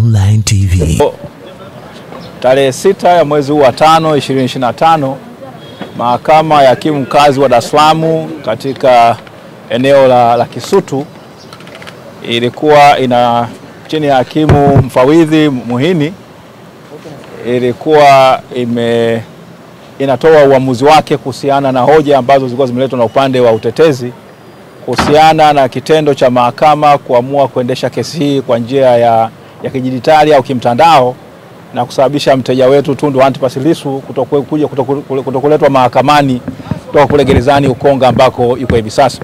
Online TV. Tarehe 6 ya mwezi huu wa 5 2025, Mahakama ya Hakimu Mkazi wa Dar es Salaam katika eneo la Kisutu ilikuwa chini ya hakimu mfawidhi Muhini ilikuwa inatoa uamuzi wake kuhusiana na hoja ambazo zilikuwa zimeletwa na upande wa utetezi kuhusiana na kitendo cha mahakama kuamua kuendesha kesi hii kwa njia ya kidijitali au kimtandao na kusababisha mteja wetu Tundu Antipas Lissu kutokuletwa mahakamani kutoka kule gerezani Ukonga ambako yuko hivi sasa.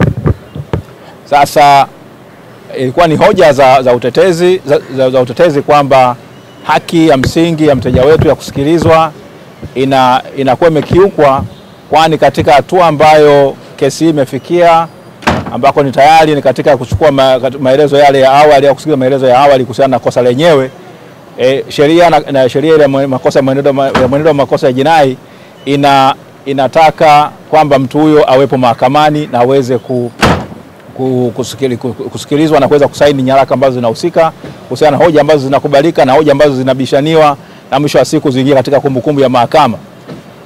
Sasa ilikuwa ni hoja za utetezi kwamba haki ya msingi ya mteja wetu ya kusikilizwa inakuwa imekiukwa, kwani katika hatua ambayo kesi hii imefikia ambako ni tayari ni katika kuchukua maelezo yale ya awali au kusikiliza maelezo ya awali kuhusiana na kosa lenyewe, sheria ile mwenendo wa makosa ya jinai inataka kwamba mtu huyo awepo mahakamani na aweze kusikilizwa na kuweza kusaini nyaraka ambazo zinahusika kuhusiana na hoja ambazo zinakubalika na hoja ambazo zinabishaniwa na mwisho wa siku ziingie katika kumbukumbu ya mahakama.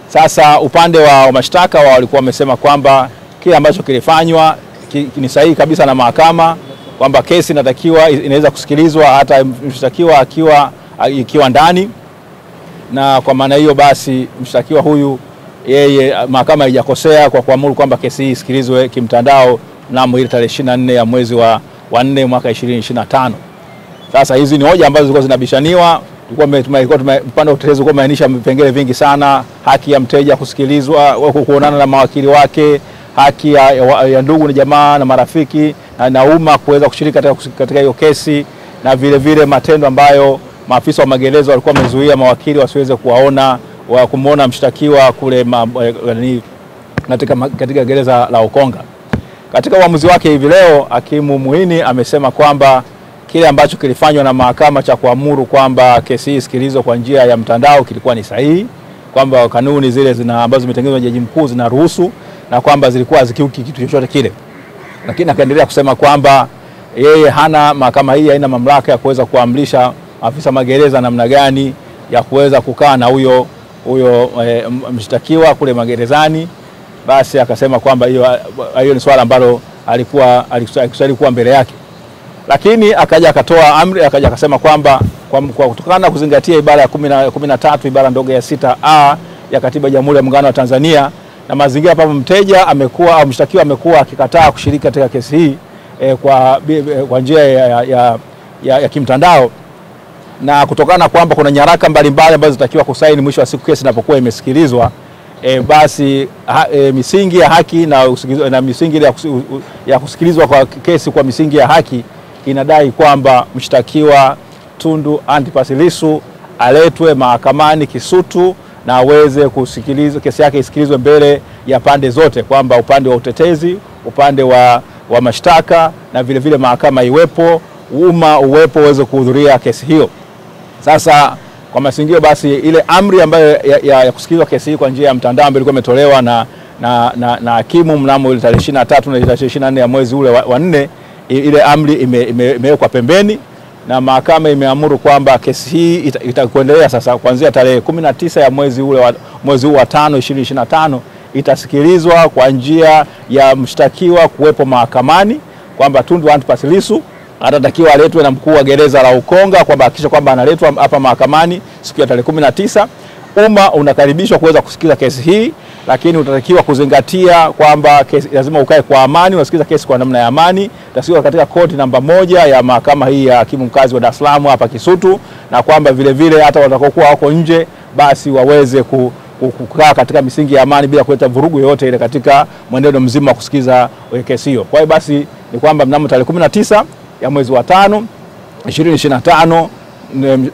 Sasa upande wa mashtaka walikuwa wamesema kwamba kile ambacho kilifanywa ni sahihi kabisa na mahakama, kwamba kesi inaweza kusikilizwa hata mshtakiwa ikiwa ndani, na kwa maana hiyo basi mshtakiwa huyu mahakama haijakosea kwa kuamuru kwamba kesi hii isikilizwe kimtandao mnamo ile tarehe 24 ya mwezi wa 4 mwaka 2025. Sasa hizi ni hoja ambazo zilikuwa zinabishaniwa. Upande wa utetezi ulikuwa umeainisha vipengele vingi sana: haki ya mteja kusikilizwa, kuonana na mawakili wake, haki ya ndugu na jamaa na marafiki na umma kuweza kushiriki katika hiyo kesi, na vile vile matendo ambayo maafisa wa magereza walikuwa wamezuia mawakili wasiweze kumuona mshtakiwa kule katika gereza la Ukonga. Katika uamuzi wake hivi leo, hakimu Muhini amesema kwamba kile ambacho kilifanywa na mahakama cha kuamuru kwamba kesi hii isikilizwe kwa njia ya mtandao kilikuwa ni sahihi, kwamba kanuni zile ambazo zimetengenezwa na Jaji Mkuu zinaruhusu na kwamba zilikuwa hazikiuki kitu chochote kile. Lakini akaendelea kusema kwamba mahakama hii haina mamlaka ya kuweza kuamrisha afisa magereza namna gani ya kuweza kukaa na huyo mshtakiwa kule magerezani. Basi akasema kwamba hiyo ni swala ambalo alikuwa mbele yake. Lakini akaja akatoa amri, akaja akasema kwamba kwa kutokana na kuzingatia ibara ya 13 ibara ndogo ya 6A ya Katiba ya Jamhuri ya Muungano wa Tanzania na mazingira hapa mteja au mshtakiwa amekuwa akikataa kushiriki katika kesi hii kwa njia ya kimtandao, na kutokana kwamba kuna nyaraka mbalimbali ambazo zitakiwa kusaini mwisho wa siku kesi inapokuwa imesikilizwa, basi misingi ya haki na misingi ya kusikilizwa kwa kesi kwa misingi ya haki inadai kwamba mshtakiwa Tundu Antipas Lissu aletwe mahakamani Kisutu na aweze kusikilizwa, kesi yake isikilizwe mbele ya pande zote, kwamba upande wa utetezi, upande wa mashtaka na vile vile mahakama iwepo, umma uwepo uweze kuhudhuria kesi hiyo. Sasa kwa masingio basi ile amri ambayo ya kusikilizwa kesi hii kwa njia ya mtandao ambayo ilikuwa imetolewa na hakimu mnamo ile tarehe 23 na tarehe 24 ya mwezi ule wa 4, ile amri imewekwa pembeni na mahakama imeamuru kwamba kesi hii itakuendelea sasa kuanzia tarehe 19 ya mwezi huu wa 5 2025 itasikilizwa kwa njia ya mshtakiwa kuwepo mahakamani, kwamba Tundu Antipas Lissu atatakiwa aletwe na mkuu wa gereza la Ukonga, kwamba hakikisha kwamba analetwa hapa mahakamani siku ya tarehe 19. Umma unakaribishwa kuweza kusikiliza kesi hii, lakini utatakiwa kuzingatia kwamba lazima ukae kwa amani, usikilize kesi kwa namna ya amani. Itasikilizwa katika koti namba 1 ya mahakama hii ya hakimu mkazi wa Dar es Salaam hapa Kisutu, na kwamba vile vile hata watakaokuwa wako nje basi waweze kukaa katika misingi ya amani bila kuleta vurugu yoyote ile katika mwenendo mzima wa kusikiliza kesi hiyo. Kwa hiyo basi ni kwamba mnamo tarehe 19 ya mwezi wa 5 2025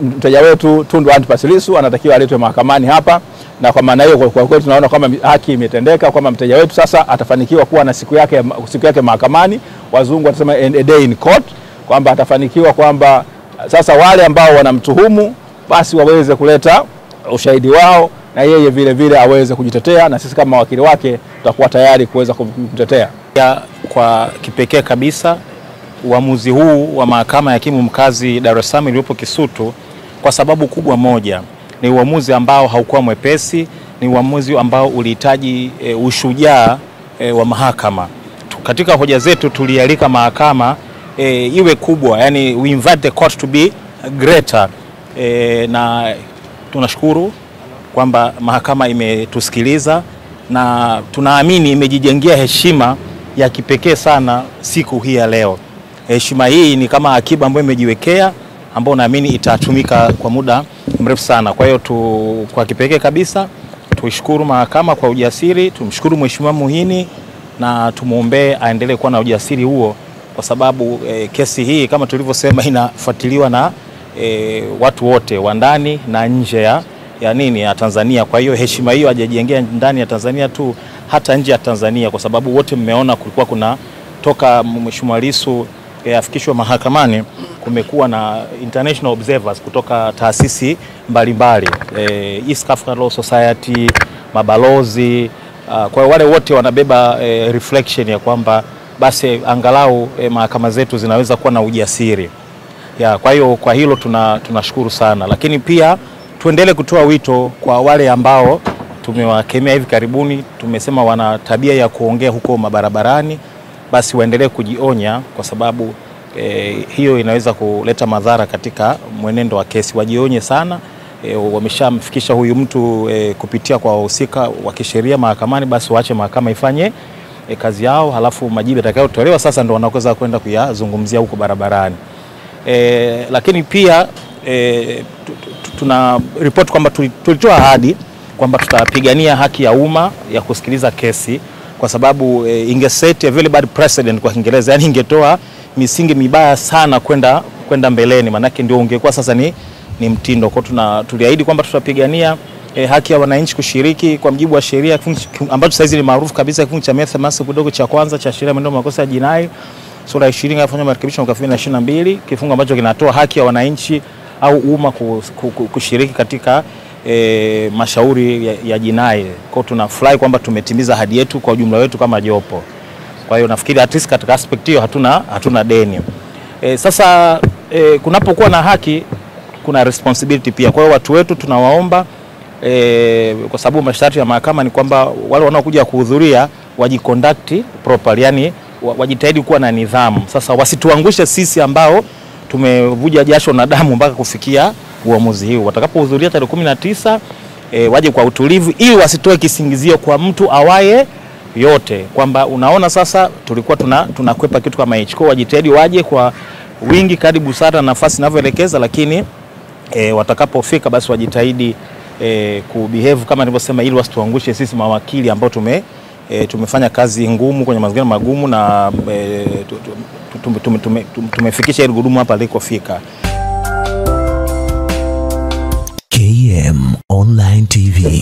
mteja wetu Tundu Antipas Lissu anatakiwa aletwe mahakamani hapa, na kwa maana hiyo kwa kweli tunaona kwamba haki imetendeka, kwamba mteja wetu sasa atafanikiwa kuwa na siku yake mahakamani. Wazungu watasema a day in court, kwamba atafanikiwa kwamba sasa wale ambao wanamtuhumu basi waweze kuleta ushahidi wao na yeye vile vile aweze kujitetea, na sisi kama wakili wake tutakuwa tayari kuweza kumtetea. Kwa kipekee kabisa uamuzi huu wa mahakama ya hakimu mkazi Dar es Salaam iliyopo Kisutu kwa sababu kubwa moja. Ni uamuzi ambao haukuwa mwepesi, ni uamuzi ambao ulihitaji ushujaa wa mahakama. Katika hoja zetu tulialika mahakama iwe kubwa, yani we invite the court to be greater. Na tunashukuru kwamba mahakama imetusikiliza na tunaamini imejijengea heshima ya kipekee sana siku hii ya leo. Heshima hii ni kama akiba ambayo imejiwekea, ambayo naamini itatumika kwa muda mrefu sana. Kwa hiyo kwa kipekee kabisa tuishukuru mahakama kwa ujasiri, tumshukuru Mheshimiwa Muhini na tumuombee aendelee kuwa na ujasiri huo, kwa sababu kesi hii kama tulivyosema inafuatiliwa na watu wote wa ndani na nje ya Tanzania. Kwa hiyo heshima hiyo hajajengea ndani ya Tanzania tu, hata nje ya Tanzania, kwa sababu wote mmeona kulikuwa kuna toka Mheshimiwa Lissu afikishwa mahakamani kumekuwa na international observers kutoka taasisi mbalimbali, East African Law Society, mabalozi. Kwa wale wote wanabeba reflection ya kwamba basi angalau mahakama zetu zinaweza kuwa na ujasiri. Kwa hiyo kwa hilo tunashukuru sana, lakini pia tuendelee kutoa wito kwa wale ambao tumewakemea hivi karibuni, tumesema wana tabia ya kuongea huko mabarabarani, basi waendelee kujionya, kwa sababu hiyo inaweza kuleta madhara katika mwenendo wa kesi. Wajionye sana, wameshamfikisha huyu mtu kupitia kwa wahusika wa kisheria mahakamani, basi waache mahakama ifanye kazi yao, halafu majibu yatakayotolewa sasa ndio wanaweza kwenda kuyazungumzia huko barabarani. Lakini pia tuna report kwamba tulitoa ahadi kwamba tutapigania haki ya umma ya kusikiliza kesi, kwa sababu ingeset a very bad precedent kwa Kiingereza, yani ingetoa misingi mibaya sana kwenda mbeleni, manake ndio ungekuwa sasa ni mtindo. Kwa tuliahidi kwamba tutapigania haki ya wananchi kushiriki kwa mujibu wa sheria ambacho sasa ni maarufu kabisa, kifungu cha 180 kidogo cha kwanza cha sheria ya mwenendo makosa ya jinai sura 20 afanya marekebisho mwaka 2022, kifungu ambacho kinatoa haki ya wananchi au umma kushiriki katika mashauri ya jinai. Kwa tunafurahi kwamba tumetimiza ahadi yetu kwa ujumla wetu kama jopo. Kwa hiyo nafikiri at least katika aspect hiyo hatuna deni. Sasa kunapokuwa na haki kuna responsibility pia. Kwa hiyo watu wetu tunawaomba, kwa sababu masharti ya mahakama ni kwamba wale wanaokuja kuhudhuria wajiconduct properly, yani wajitahidi kuwa na nidhamu. Sasa wasituangushe sisi ambao tumevuja jasho na damu mpaka kufikia uamuzi huu. Watakapohudhuria tarehe 19 waje kwa utulivu, ili wasitoe kisingizio kwa mtu awaye yote kwamba unaona sasa tulikuwa tunakwepa kitu kama hicho. Kwa wajitahidi waje kwa wingi kadri busara nafasi inavyoelekeza, lakini watakapofika basi wajitahidi kubehave kama nilivyosema, ili wasituangushe sisi mawakili ambao tumefanya kazi ngumu kwenye mazingira magumu na tumefikisha ile gurudumu hapa lilikofika. KM Online TV.